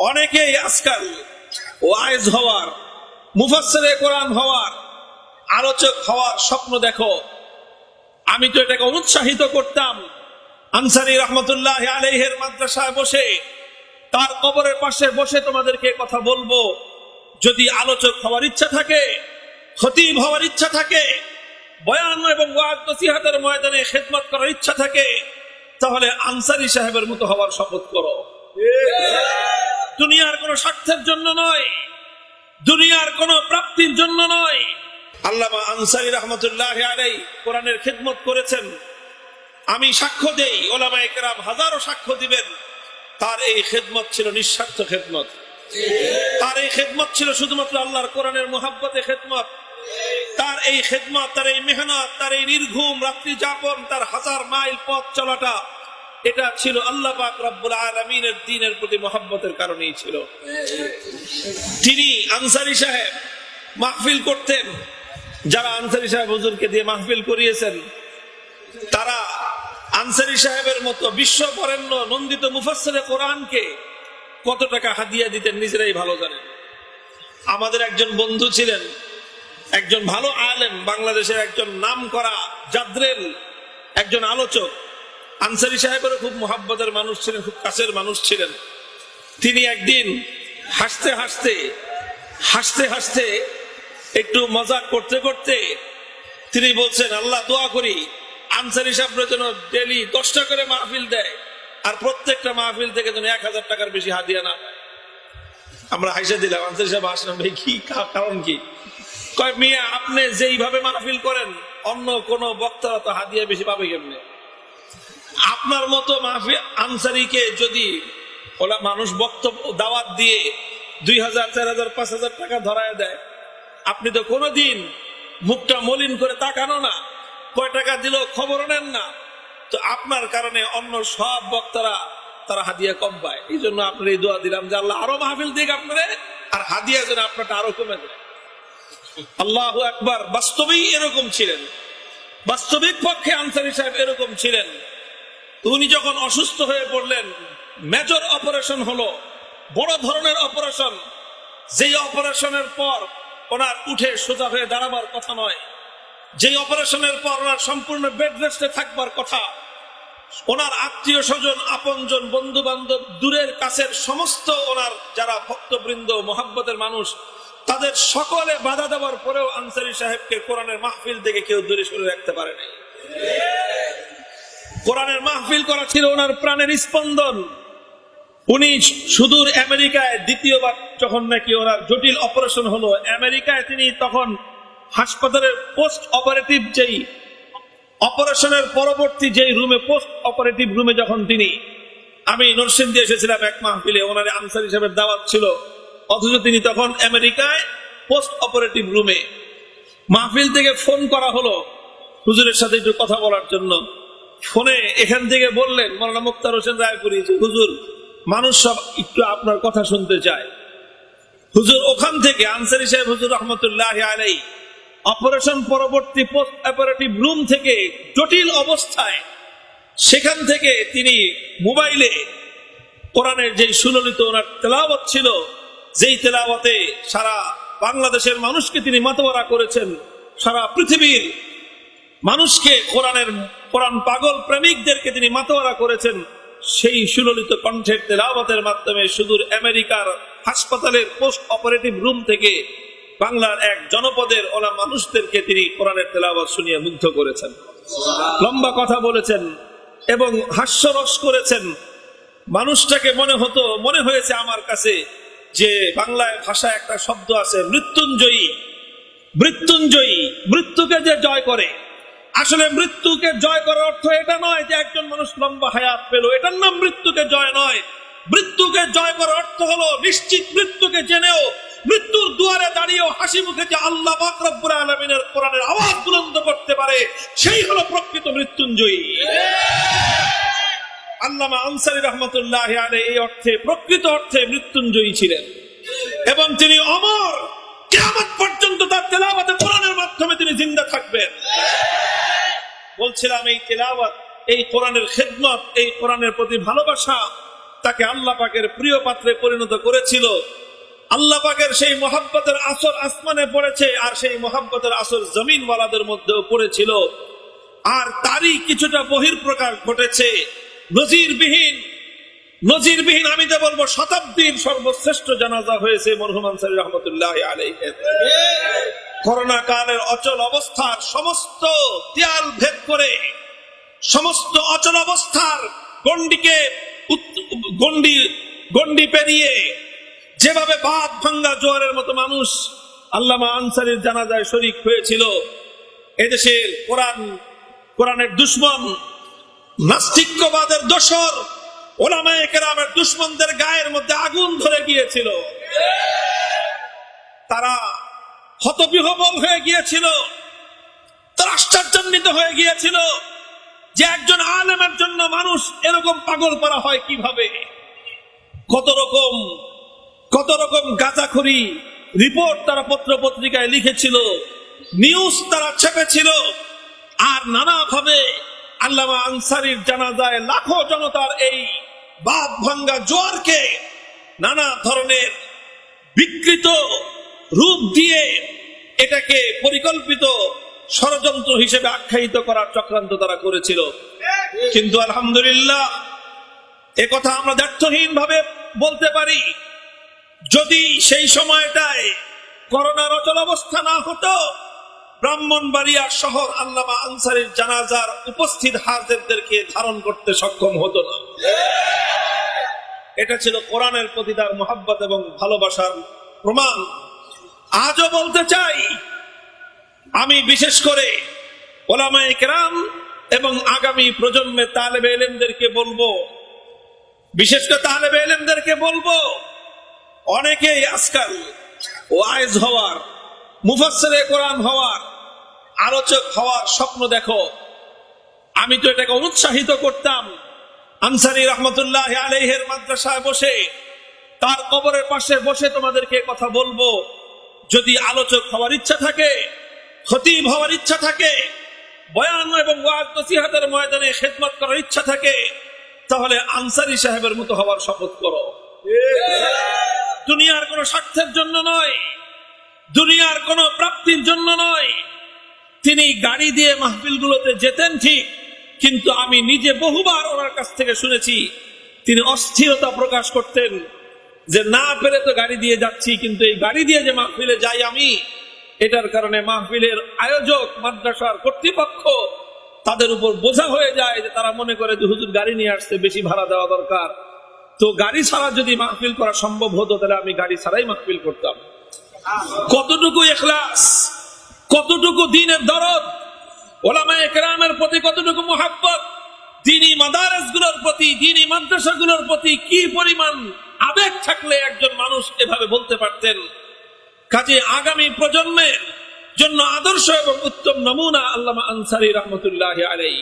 অনেকেই আজকাল ওয়াইজ হওয়ার, মুফাসসিরে কোরআন হওয়ার, আলোচক হওয়ার স্বপ্ন দেখো। আমি তো এটাকে উৎসাহিত করতাম। আনসারী রহমতুল্লাহ আলাইহির মাদ্রাসায় বসে, তার কবরের পাশে বসে তোমাদেরকে কথা বলবো, যদি আলোচক হওয়ার ইচ্ছা থাকে, খতিব হওয়ার ইচ্ছা থাকে, বয়ান এবং ওয়াজ নসিহতের ময়দানে খেদমত করার ইচ্ছা থাকে, তাহলে আনসারী সাহেবের মতো হওয়ার শপথ করো। দুনিয়ার কোন স্বার্থের জন্য নয়, দুনিয়ার কোন প্রাপ্তির জন্য নয়। আল্লামা আনসারী রহমতুল্লাহ আলাইহি কোরআনের খেদমত করেছেন। আমি সাক্ষ্য দেই, ওলামায়ে কেরাম হাজারো সাক্ষ্য দিবেন, তার এই খেদমত ছিল নিঃস্বার্থ খেদমত। তার এই খেদমত ছিল শুধুমাত্র আল্লাহর কোরআনের মুহাব্বতে খেদমত। তার এই খেদমত, তার এই মেহনত, তার এই নির্ঘুম রাত্রি যাপন, তার হাজার মাইল পথ চলাটা, এটা ছিল আল্লাহ পাক রব্বুল আলামিনের দ্বীনের প্রতি মুহাব্বতের কারণেই ছিল। তিনি আনসারী সাহেব মাহফিল করতেন। যারা আনসারী সাহেব হুজুরকে দিয়ে মাহফিল করিয়েছেন, তারা আনসারী সাহেবের মতো বিশ্ব বরেণ্য নন্দিত মুফাসসিরে কোরআনকে কত টাকা হাদিয়া দিতেন নিজেরাই ভালো জানেন। আমাদের একজন বন্ধু ছিলেন, একজন ভালো আলেম, বাংলাদেশের একজন নামকরা জাদ্রেল একজন আলোচক। আনসারী সাহেবেরও খুব মুহাব্বতের মানুষ ছিলেন, খুব কাছের মানুষ ছিলেন। তিনি একদিন হাসতে হাসতে হাসতে হাসতে একটু মজাক করতে করতে তিনি বলছেন, আল্লাহ দোয়া করি আনসারী সাহেবরা যেন ডেলি 10টা করে মাহফিল দেয়, আর প্রত্যেকটা মাহফিল থেকে যেন 1000 টাকার বেশি হাদিয়া না পায়। আমরা হাসে দিলাম। আনসারী সাহেব হাসলাম, ভাই কি কারণ কি? কয়, মিয়া আপনি যেইভাবে মাহফিল করেন, অন্য কোন বক্তারা তো হাদিয়া বেশি পাবে কেমনে? আপনার মতো মাহফিল আনসারীকে যদি ওলা মানুষ বক্তব্য দাওয়াত দিয়ে 2000, 4000, 5000 টাকা ধরায় দেয়, আপনি তো কোনোদিন মুখটা মলিন করে তাকানো না, কয় টাকা দিল খবরও নেন না। তো আপনার কারণে অন্য সব বক্তারা তারা হাদিয়া কম পায়। এই জন্য আপনার এই দোয়া দিলাম যে আল্লাহ আরো মাহফিল দিক আপনারে, আর হাদিয়া যেন আপনারটা আরো কমে যায়। আল্লাহু আকবার। বাস্তবেই এরকম ছিলেন, বাস্তবিক পক্ষে আনসারী সাহেব এরকম ছিলেন। উনি যখন অসুস্থ হয়ে পড়লেন, মেজর অপারেশন হলো, বড় ধরনের অপারেশন, যেই অপারেশনের পর ওনার উঠে সোজা হয়ে দাঁড়াবার কথা নয়, যেই অপারেশনের পর ওনার সম্পূর্ণ বেড রেস্টে থাকবার কথা, ওনার আত্মীয় স্বজন, আপনজন, বন্ধু বান্ধব, দূরের কাছের সমস্ত ওনার যারা ভক্তবৃন্দ, মোহাব্বতের মানুষ, তাদের সকলে বাধা দেওয়ার পরেও আনসারী সাহেবকে কোরআনের মাহফিল থেকে কেউ দূরে সরে রাখতে পারে নাই। কোরআনের মাহফিল করা ছিল ওনার প্রাণের স্পন্দন। উনি সুদূর আমেরিকায় দ্বিতীয়বার যখন নাকি ওনার জটিল অপারেশন হলো, আমেরিকায় তিনি তখন হাসপাতালের পোস্ট অপারেটিভ যেই অপারেশনের পরবর্তী যেই রুমে, পোস্ট অপারেটিভ রুমে যখন তিনি, আমি নরসিংদী এসেছিলাম এক মাহফিলে, ওনার আনসারী সাহেবের দাওয়াত ছিল, অথচ তিনি তখন আমেরিকায় পোস্ট অপারেটিভ রুমে। মাহফিল থেকে ফোন করা হলো হুজুরের সাথে একটু কথা বলার জন্য। ফোনে এখান থেকে বললেন মাওলানা মুক্তার হোসেন রায়পুরি, হুজুর মানুষ সব একটু আপনার কথা শুনতে চায়। হুজুর ওখান থেকে আনসারী সাহেব হুজুর রহমতুল্লাহ আলাইহি অপারেশন পরবর্তী পোস্ট অপারেটিভ রুম থেকে জটিল অবস্থায়, সেখান থেকে তিনি মোবাইলে কোরআনের যে সুললিত ওনার তেলাওয়াত ছিল, যেই তেলাওয়াতে সারা বাংলাদেশের মানুষকে তিনি মাতোয়ারা করেছেন, সারা পৃথিবীর মানুষকে, কোরআন পাগল প্রেমিকদেরকে তিনি মাতোয়ারা করেছেন, সেই সুললিত কণ্ঠের তেলাওয়াতের মাধ্যমে সুদূর আমেরিকার হাসপাতালের পোস্ট অপারেটিভ রুম থেকে বাংলার এক জনপদের ওলা মানুষদেরকে তিনি কোরআনের তেলাওয়াত শুনিয়ে মুগ্ধ করেছেন। লম্বা কথা বলেছেন এবং হাস্যরস করেছেন। মানুষটাকে মনে হয়েছে আমার কাছে যে বাংলায় ভাষায় একটা শব্দ আছে মৃত্যুঞ্জয়ী। মৃত্যুঞ্জয়ী, মৃত্যুকে যে জয় করে। আসলে মৃত্যুকে জয় করার অর্থ এটা নয় যে একজন মানুষ লম্বা হায়াত পেল, এটার নাম মৃত্যুকে জয় নয়। মৃত্যুকে জয় করার অর্থ হলো নিশ্চিত মৃত্যুকে জেনেও, মৃত্যুর দুয়ারে দাঁড়িয়েও হাসি মুখে যে আল্লাহ পাক রব্বুল আলামিনের কোরআনের আওয়াজ বুলন্দ করতে পারে, সেই হলো প্রকৃত মৃত্যুঞ্জয়ী। আল্লামা আনসারী রহমতুল্লাহ আলাইহি এই অর্থে, প্রকৃত অর্থে মৃত্যুঞ্জয়ী ছিলেন এবং তিনি অমর, কিয়ামত পর্যন্ত তার তেলাওয়াতে কোরআনের মাধ্যমে তিনি জিন্দা থাকবেন। বলছিলাম এই তেলাওয়াত, এই কোরআনের খেদমত, এই কোরআনের প্রতি ভালোবাসা, তাকে আল্লাহ পাকের প্রিয় পাত্রে পরিণত করেছিল। আল্লাহ পাকের সেই মহাব্বতের আসর আসমানে পড়েছে, আর সেই মহাব্বতের আসর জমিনওয়ালাদের মধ্যেও পড়েছিল। আর তারই কিছুটা বহির্প্রকাশ ঘটেছে। নজিরবিহীন আমি তো বলবো শতাব্দীর সর্বশ্রেষ্ঠ জানাজা হয়েছে মরহুম আনসারী রহমতুল্লাহ আলাইহির। করোনা কালের অচল অবস্থার সমস্ত দেয়াল ভেদ করে, সমস্ত অচল অবস্থার গন্ডি পেরিয়ে যেভাবে বাঁধ ভাঙ্গা জোয়ারের মতো মানুষ আল্লামা আনসারীর জানাজায় শরীক হয়েছিল, এদেশের কোরআনের দুশমন, নাস্তিক্যবাদের দোসর, ওলামায়ে কেরামের দুশমনদের গায়ের মধ্যে আগুন ধরে গিয়েছিল। তারা হতবিহ্বল হয়ে গিয়েছিল, তারা আশ্চর্যান্বিত হয়ে গিয়েছিল যে একজন আলেমের জন্য মানুষ এরকম পাগল করা হয় কিভাবে। কত রকম গাঁজাখড়ি রিপোর্ট তারা পত্র পত্রিকায় লিখেছিল, নিউজ তারা ছেপেছিল, আর নানাভাবে আল্লামা আনসারীর জানাজায় লাখো জনতার এই বাঁধ ভাঙ্গা জোয়ারকে নানা ধরনের বিকৃত রূপ দিয়ে এটাকে পরিকল্পিত ষড়যন্ত্র হিসেবে আখ্যায়িত করার চক্রান্ত তারা করেছিল। কিন্তু আলহামদুলিল্লাহ, একথা আমরা দ্ব্যর্থহীন ভাবে বলতে পারি, যদি সেই সময়টায় করোনার অচল অবস্থা না হতো, ব্রাহ্মণবাড়িয়া শহর আল্লামা আনসারীর জানাজার উপস্থিত হাজিরদেরকে ধারণ করতে সক্ষম হতো না। এটা ছিল কোরআনের প্রতি তার মহব্বত এবং ভালোবাসার প্রমাণ। আজও বলতে চাই, আমি বিশেষ করে ওলামায়ে কেরাম এবং আগামী প্রজন্মের তালেবে ইলমদেরকে বলবো, বিশেষ করে তালেবে ইলমদেরকে বলবো, অনেকেই আজকাল ওয়াইজ হওয়ার, মুফাসসিরে কোরআন হওয়ার, আলোচক হওয়ার স্বপ্ন দেখো। আমি তো এটাকে উৎসাহিত করতাম। আনসারী রহমতুল্লাহ আলাইহির মাদ্রাসায় বসে, তার কবরের পাশে বসে তোমাদেরকে কথা বলবো, যদি আলোচক হওয়ার ইচ্ছা থাকে, খতিব হওয়ার ইচ্ছা থাকে, বয়ান এবং ওয়াজ নসিহতের ময়দানে খেদমত করার ইচ্ছা থাকে, তাহলে আনসারী সাহেবের মতো হওয়ার শপথ করো। দুনিয়ার কোনো স্বার্থের জন্য নয়, দুনিয়ার কোনো প্রাপ্তির জন্য নয়। তিনি গাড়ি দিয়ে মাহফিলগুলোতে যেতেন ঠিক, কিন্তু আমি নিজে বহুবার ওনার কাছ থেকে শুনেছি তিনি অস্থিরতা প্রকাশ করতেন যে না পেরে তো গাড়ি দিয়ে যাচ্ছি, কিন্তু এই গাড়ি দিয়ে যে মাহফিলে যাই আমি, এটার কারণে মাহফিলের আয়োজক, মাদ্রাসার কর্তৃপক্ষ, তাদের উপর বোঝা হয়ে যায়, যে তারা মনে করে যে হুজুর গাড়ি নিয়ে আসছে, বেশি ভাড়া দেওয়া দরকার। তো গাড়ি ছাড়া যদি মাহফিল করা সম্ভব হতো, তাহলে আমি গাড়ি ছাড়াই মাহফিল করতাম। কতটুকু ইখলাস, কতটুকু দ্বীনের দরদ, ওলামায়ে কেরামের প্রতি কতটুকু মুহাব্বত, দ্বীনি মাদারেসগুলোর প্রতি, দ্বীনি মাদ্রাসাগুলোর প্রতি কি পরিমাণ আবেগ থাকলে একজন মানুষ এভাবে বলতে পারতেন। কাজে আগামী প্রজন্মের জন্য আদর্শ এবং উত্তম নমুনা আল্লামা আনসারী রহমতুল্লাহ আলাইহি।